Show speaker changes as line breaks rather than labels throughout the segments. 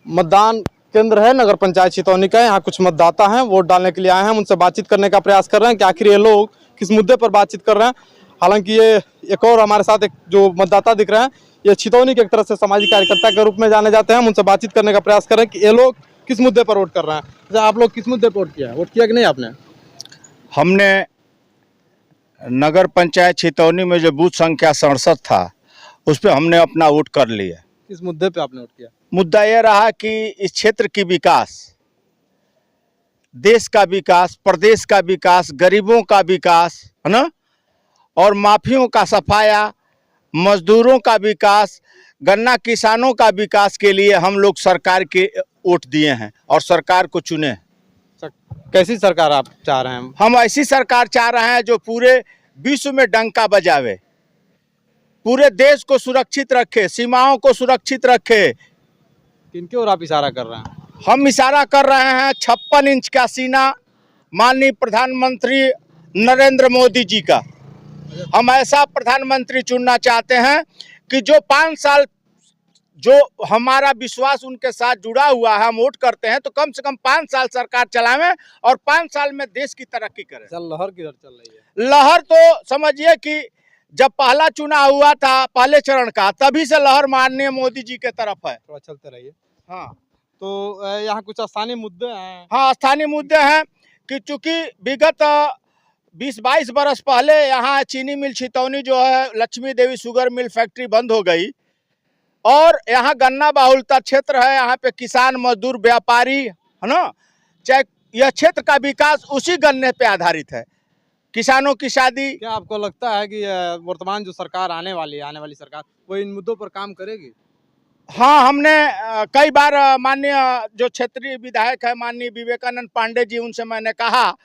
मतदान केंद्र है नगर पंचायत छितौनी का। यहाँ कुछ मतदाता हैं, वोट डालने के लिए आए हैं। हम उनसे बातचीत करने का प्रयास कर रहे हैं कि आखिर ये लोग किस मुद्दे पर बातचीत कर रहे हैं। हालांकि ये एक और हमारे साथ एक जो मतदाता दिख रहे हैं, ये छितौनी के एक तरह से सामाजिक कार्यकर्ता के रूप में जाने जाते हैं। हम उनसे बातचीत करने का प्रयास कर रहे हैं कि ये लोग किस मुद्दे पर वोट कर रहे हैं। अच्छा, आप लोग किस मुद्दे पर वोट किया कि नहीं आपने?
हमने नगर पंचायत छितौनी में जो बूथ संख्या 67 था उस पर हमने अपना वोट कर लिया।
किस मुद्दे पे आपने वोट किया?
मुद्दा यह रहा कि इस क्षेत्र की विकास, देश का विकास, प्रदेश का विकास, गरीबों का विकास, है ना, और माफियों का सफाया, मजदूरों का विकास, गन्ना किसानों का विकास के लिए हम लोग सरकार के वोट दिए हैं और सरकार को चुने हैं।
कैसी सरकार आप चाह रहे हैं?
हम ऐसी सरकार चाह रहे हैं जो पूरे विश्व में डंका बजावे, पूरे देश को सुरक्षित रखे, सीमाओं को सुरक्षित रखे।
किनकी ओर आप इशारा कर रहे हैं?
हम इशारा कर रहे हैं 56 इंच का सीना माननीय प्रधानमंत्री नरेंद्र मोदी जी का। हम ऐसा प्रधानमंत्री चुनना चाहते हैं कि जो 5 साल जो हमारा विश्वास उनके साथ जुड़ा हुआ है, हम वोट करते हैं तो कम से कम 5 साल सरकार चलावें और 5 साल में देश की तरक्की करें।
चल, लहर किधर चल रही है?
लहर तो समझिए कि जब पहला चुनाव हुआ था पहले चरण का, तभी से लहर माननीय मोदी जी के तरफ है।
थोड़ा चलते रहिए।
हाँ,
तो यहाँ कुछ स्थानीय मुद्दे हैं।
हाँ, स्थानीय मुद्दे हैं कि चूंकि विगत 20-22 बरस पहले यहाँ चीनी मिल छितौनी जो है लक्ष्मी देवी शुगर मिल फैक्ट्री बंद हो गई और यहाँ गन्ना बहुलता क्षेत्र है। यहाँ पे किसान, मजदूर, व्यापारी, है ना, चाहे यह क्षेत्र का विकास उसी गन्ने पे आधारित है। किसानों की शादी।
क्या आपको लगता है कि वर्तमान जो सरकार आने वाली सरकार वो इन मुद्दों पर काम करेगी?
हाँ, हमने कई बार माननीय जो क्षेत्रीय विधायक है माननीय विवेकानंद पांडे जी, उनसे मैंने कहा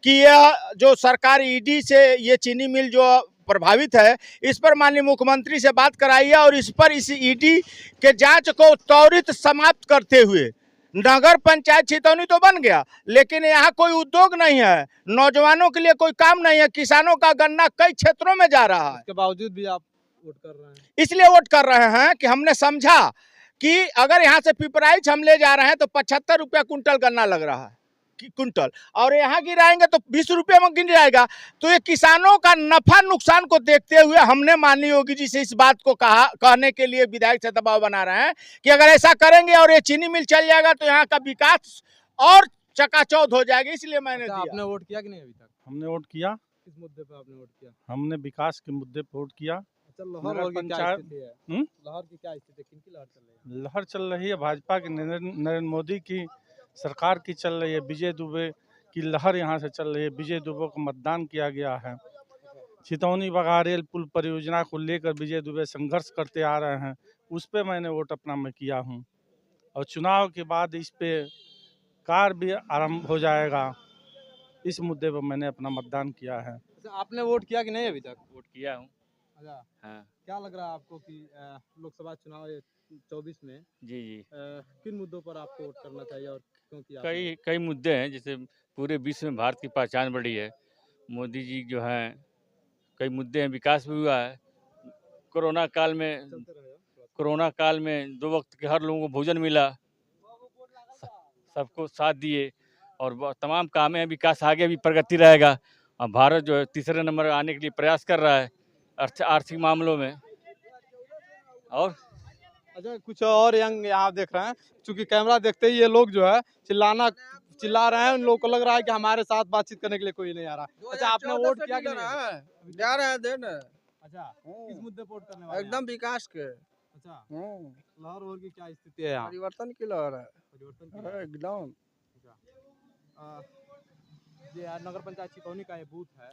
कि यह जो सरकार ईडी से ये चीनी मिल जो प्रभावित है, इस पर माननीय मुख्यमंत्री से बात कराई है और इस पर इस ईडी के जांच को त्वरित समाप्त करते हुए नगर पंचायत छितौनी तो बन गया, लेकिन यहाँ कोई उद्योग नहीं है, नौजवानों के लिए कोई काम नहीं है, किसानों का गन्ना कई क्षेत्रों में जा रहा है।
इसके बावजूद भी आप वोट कर रहे हैं?
इसलिए वोट कर रहे हैं कि हमने समझा कि अगर यहाँ से पिपराइच हम ले जा रहे हैं तो 75 रुपया कुंटल गन्ना लग रहा है कुंटल, और यहाँ गिराएंगे तो 20 रुपये में गिर जाएगा। तो ये किसानों का नफा नुकसान को देखते हुए हमने माननीय योगी जी से इस बात को कहने के लिए विधायक से दबाव बना रहे हैं कि अगर ऐसा करेंगे और ये चीनी मिल चल जाएगा तो यहाँ का विकास और चकाचौंध हो जाएगी। इसलिए मैंने दिया।
आपने वोट किया कि नहीं अभी तक?
हमने वोट किया।
किस मुद्दे पे आपने वोट किया?
हमने विकास के मुद्दे पर वोट किया।
लहर की क्या स्थिति है? लहर की क्या स्थिति है? किनकी लहर चल रही है?
लहर चल रही है भाजपा की, नरेंद्र मोदी की सरकार की चल रही है। विजय दुबे की लहर यहाँ से चल रही है। विजय दुबे को मतदान किया गया है। छितौनी बघारेल पुल परियोजना को लेकर विजय दुबे संघर्ष करते आ रहे हैं, उस पर मैंने वोट अपना मैं किया हूँ और चुनाव के बाद इस पे कार्य भी आरंभ हो जाएगा। इस मुद्दे पर मैंने अपना मतदान किया है।
आपने वोट किया कि नहीं अभी तक?
वोट किया हूँ।
अच्छा,
हाँ
क्या लग रहा है आपको कि लोकसभा चुनाव 24 में
जी
किन मुद्दों पर आपको वोट करना चाहिए और क्यों किया?
कई मुद्दे हैं, जैसे पूरे विश्व में भारत की पहचान बढ़ी है। मोदी जी जो हैं कई मुद्दे हैं, विकास भी हुआ है। कोरोना काल में 2 वक्त के हर लोगों को भोजन मिला, सबको साथ दिए और तमाम काम है। विकास आगे भी प्रगति रहेगा और भारत जो है तीसरे नंबर आने के लिए प्रयास कर रहा है आर्थिक मामलों में। और
अच्छा, कुछ और यंग यहाँ देख रहे हैं, क्योंकि कैमरा देखते ही ये लोग जो है चिल्ला रहे हैं। उन लोगों को लग रहा है कि हमारे साथ बातचीत करने के लिए कोई नहीं आ रहा। अच्छा, आपने वोट किया कि नहीं?
जा रहे हैं देने।
अच्छा, किस मुद्दे पर वोट करने वाले हैं?
एकदम विकास के।
अच्छा, लहर की क्या स्थिति है यहाँ?
परिवर्तन की लहर है।
परिवर्तन की
एकदम।
ये यार नगर पंचायत छितौनी का ये बूथ है,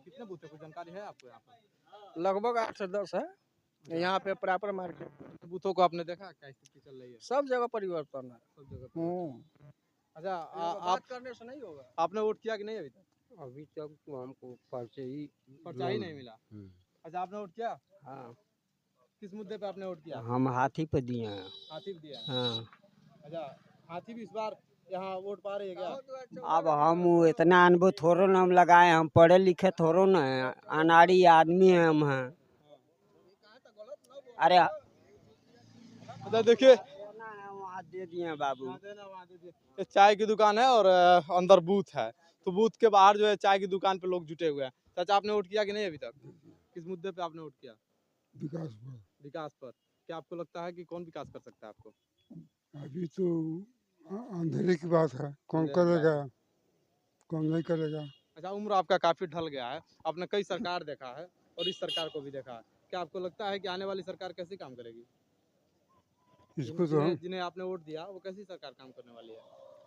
कितने बूथ है, कुछ जानकारी है आपको यहाँ पर?
लगभग 8 से 10 है यहाँ पे प्रॉपर मार्केट।
बूथों को आपने देखा क्या स्थिति चल रही है?
सब जगह परिवर्तन है।
सब जगह। अच्छा,
आप करने से नहीं होगा।
आपने वोट किया कि नहीं अभी तक?
अभी तक तो हमको पर्चा
ही नहीं मिला। अच्छा, आपने वोट किया?
हाँ।
किस मुद्दे पे आपने वोट किया?
हम हाथी पे दिए हैं।
हाथी पे दिया?
हाँ।
अच्छा, हाथी भी इस बार यहाँ वोट पा रही है क्या?
अब हम इतना अनुभव थोड़ो ना हम लगाए, हम पढ़े लिखे थोड़ो ना है, अनाड़ी आदमी है हम हैं। अरे
अच्छा, देखिए
वहाँ दे दिए हैं बाबू।
ये चाय की दुकान है और अंदर बूथ है, तो बूथ के बाहर जो है चाय की दुकान पे लोग जुटे हुए हैं। चाचा आपने वोट किया कि नहीं अभी तक? किस मुद्दे पे आपने वोट किया?
विकास पर।
विकास पर। क्या आपको लगता है कि कौन विकास कर सकता है आपको?
अभी तो अंधेरे की बात है, कौन
अंधेरे की बात
करेगा कौन नहीं करेगा।
अच्छा, उम्र आपका काफी ढल गया है, आपने कई सरकार देखा है और इस सरकार को भी देखा है। क्या आपको लगता है कि आने वाली सरकार कैसे काम करेगी?
इसको तो
जिन्हें
हम
जिन्हें आपने वोट दिया वो कैसी सरकार काम करने वाली है?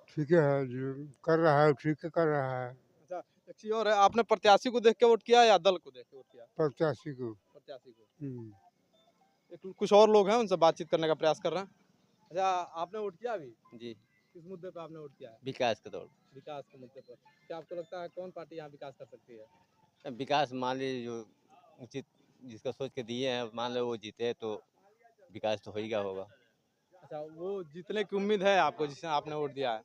ठीक है जो कर रहा है ठीक है कर रहा है।
अच्छा, एक चीज और है, आपने प्रत्याशी को देख के वोट किया या दल को देख के वोट किया?
प्रत्याशी को।
प्रत्याशी को।
हम्म।
एक कुछ और लोग हैं, उनसे बातचीत करने का प्रयास कर रहे हैं। अच्छा, आपने वोट किया अभी?
जी,
किस मुद्दे पे आपने वोट किया है?
विकास के तौर
विकास के मुद्दे पर। क्या आपको लगता है कौन पार्टी यहाँ विकास कर सकती है?
पे विकास मान लीजिए जो उचित जिसका सोच के दिए हैं मान लो वो जीते तो विकास तो होगा होगा।
अच्छा, वो जीतने की उम्मीद है आपको जिसे आपने वोट दिया है?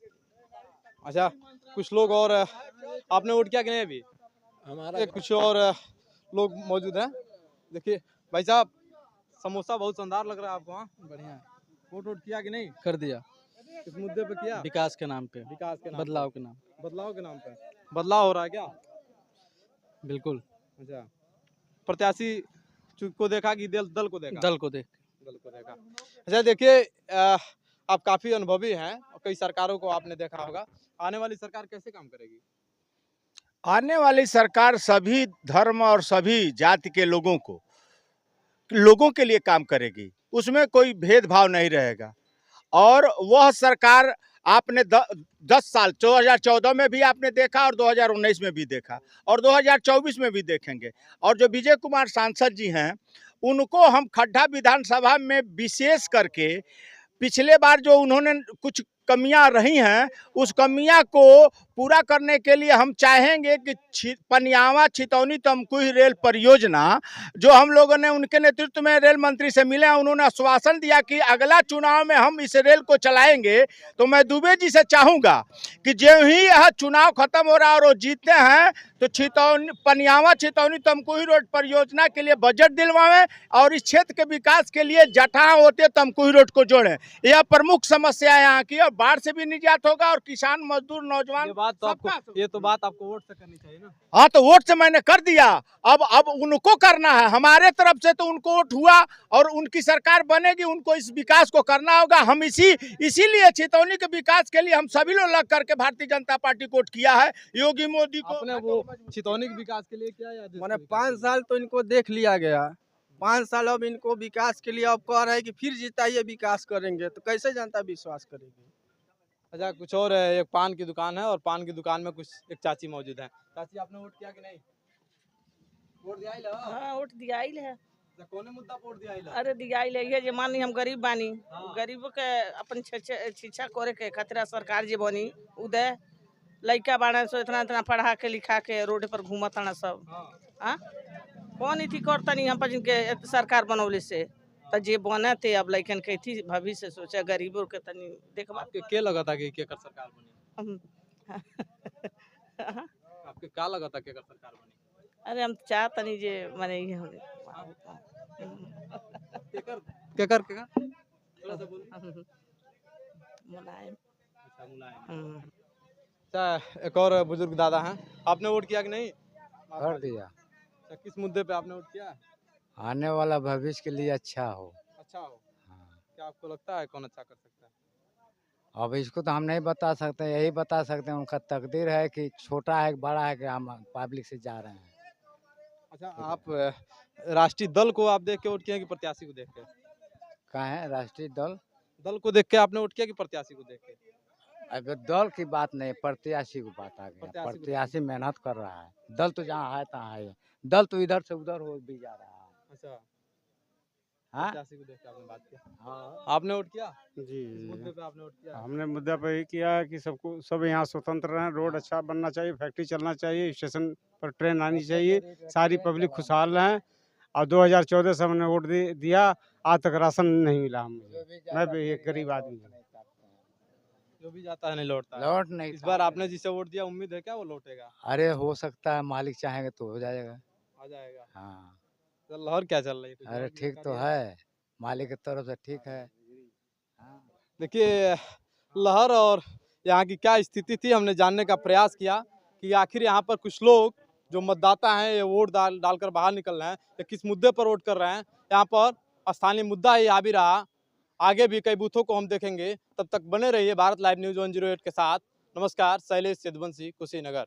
अच्छा, कुछ लोग और आपने वोट किया कि नहीं अभी? हमारा कुछ और लोग मौजूद हैं। देखिए भाई साहब, समोसा बहुत शानदार लग रहा है आपको। हाँ,
बढ़िया
वोट किया कि नहीं?
कर दिया।
किस मुद्दे पे किया?
विकास के नाम पे,
विकास के नाम
बदलाव के नाम
पे। बदलाव के नाम पे बदलाव हो रहा है क्या?
बिल्कुल।
अच्छा, प्रत्याशी को देखा कि दल को देखा?
दल को देख
दल को देखा। अच्छा देखिए, आप काफी अनुभवी हैं और कई सरकारों को आपने देखा होगा। आने वाली सरकार कैसे काम करेगी?
आने वाली सरकार सभी धर्म और सभी जाति के लोगों के लिए काम करेगी, उसमें कोई भेदभाव नहीं रहेगा। और वह सरकार आपने 10 साल 2014 में भी आपने देखा और 2019 में भी देखा और 2024 में भी देखेंगे। और जो विजय कुमार सांसद जी हैं उनको हम खड्डा विधानसभा में विशेष करके पिछले बार जो उन्होंने कुछ कमियां रही हैं उस कमियां को पूरा करने के लिए हम चाहेंगे कि पनियावा छितौनी तमकुही रेल परियोजना जो हम लोगों ने उनके नेतृत्व में रेल मंत्री से मिले हैं, उन्होंने आश्वासन दिया कि अगला चुनाव में हम इस रेल को चलाएंगे। तो मैं दुबे जी से चाहूँगा कि जो ही यह चुनाव खत्म हो रहा है और वो जीतते हैं तो पनियावा छितौनी तमकुही रोड परियोजना के लिए बजट दिलवाएं और इस क्षेत्र के विकास के लिए जटां होते तमकुही रोड को जोड़ें। यह प्रमुख समस्या है यहाँ की और बाढ़ से भी निजात होगा और किसान मजदूर नौजवान
ये तो बात आपको वोट से करनी चाहिए ना?
हाँ, तो वोट से मैंने कर दिया, अब उनको करना है। हमारे तरफ से तो उनको वोट हुआ और उनकी सरकार बनेगी, उनको इस विकास को करना होगा। हम इसीलिए छितौनी के विकास के लिए हम सभी लोग लग करके भारतीय जनता पार्टी को वोट किया है। योगी मोदी को
आपने वो छितौनी के विकास के लिए किया या
मैंने 5 साल तो इनको देख लिया गया, 5 साल अब इनको विकास के लिए अब कह रहे हैं कि फिर जिताइए विकास करेंगे, तो कैसे जनता विश्वास करेगी?
अच्छा, कुछ और है, एक पान की दुकान है और पान की दुकान में कुछ एक चाची मौजूद है। चाची आपने वोट किया कि नहीं? वोट दिया ही
हाँ, वोट दियाइल है।
कौन मुद्दा वोट दिया ही
अरे दियाइल है, ये जे मान ली हम गरीब बानी,
हाँ।
गरीबों के अपन शिक्षा करे के खतरा सरकार जे बनी उदय लइका बाड़ा सो इतना पढ़ा के लिखा के रोड पर घूमत आना सब। हाँ, कौन इथी करतनी हम पर के सरकार बनौले से तो जे बने थे अब लइकन के थी भविष्य सोचे गरीबों के तनी देखबा
के लगा था कि के कर सरकार बनी? आपके क्या लगा था के कर सरकार बनी?
अरे हम चाहतनी जे माने
केकर थोड़ा सा बोलो।
मुलायम।
अच्छा, मुलायम। अच्छा, एक और बुजुर्ग दादा हैं, आपने वोट किया कि नहीं?
कर दिया।
अच्छा, किस मुद्दे पे आपने वोट किया?
आने वाला भविष्य के लिए अच्छा हो।
अच्छा हो।
हाँ।
क्या आपको लगता है कौन अच्छा कर सकता है?
अब इसको तो हम नहीं बता सकते, यही बता सकते हैं उनका तकदीर है कि छोटा है कि बड़ा है कि हम पब्लिक से जा रहे हैं।
अच्छा, आप राष्ट्रीय दल को आप देख के वोट किया कि प्रत्याशी को देख के?
कहाँ है राष्ट्रीय दल?
दल को देख के आपने वोट किया कि प्रत्याशी को देख के?
अब दल की बात नहीं, प्रत्याशी की बात आ गया।
प्रत्याशी को
प्रत्याशी मेहनत कर रहा है, दल तो जहाँ है तहाँ है। दल तो इधर से उधर हो भी जा रहा है।
अच्छा,
हाँ
प्रत्याशी को देख के आपने बात किया।
हाँ।
आपने वोट किया?
जी
किस मुद्दे पे आपने वोट किया?
हमने मुद्दा पर यही किया है कि सब यहाँ स्वतंत्र रहें, रोड अच्छा बनना चाहिए, फैक्ट्री चलना चाहिए, स्टेशन पर ट्रेन आनी चाहिए, सारी पब्लिक खुशहाल रहें। और 2014 से हमने वोट दिया, आज तक राशन नहीं मिला मुझे। मैं भी एक गरीब आदमी हूँ।
जो भी जाता है नहीं लौटता है।
लौट नहीं
इस बार आपने जिसे वोट दिया उम्मीद है क्या वो लौटेगा?
अरे हो सकता है, मालिक चाहेंगे तो हो जाएगा।
आ जाएगा।
हाँ।
तो लहर क्या चल रही है? कुछ
अरे
और
ठीक तो
जानकारी
है, मालिक की तरफ से ठीक है। हाँ।
देखिए लहर और यहाँ की क्या स्थिति थी, हमने जानने का प्रयास किया कि आखिर यहाँ पर कुछ लोग जो मतदाता हैं ये वोट डालकर बाहर निकल रहे हैं या किस मुद्दे पर वोट कर रहे हैं। यहाँ पर स्थानीय मुद्दा ही आ भी रहा, आगे भी कई बूथों को हम देखेंगे। तब तक बने रहिए भारत लाइव न्यूज़ 108 के साथ। नमस्कार, शैलेश यदुवंशी, कुशीनगर।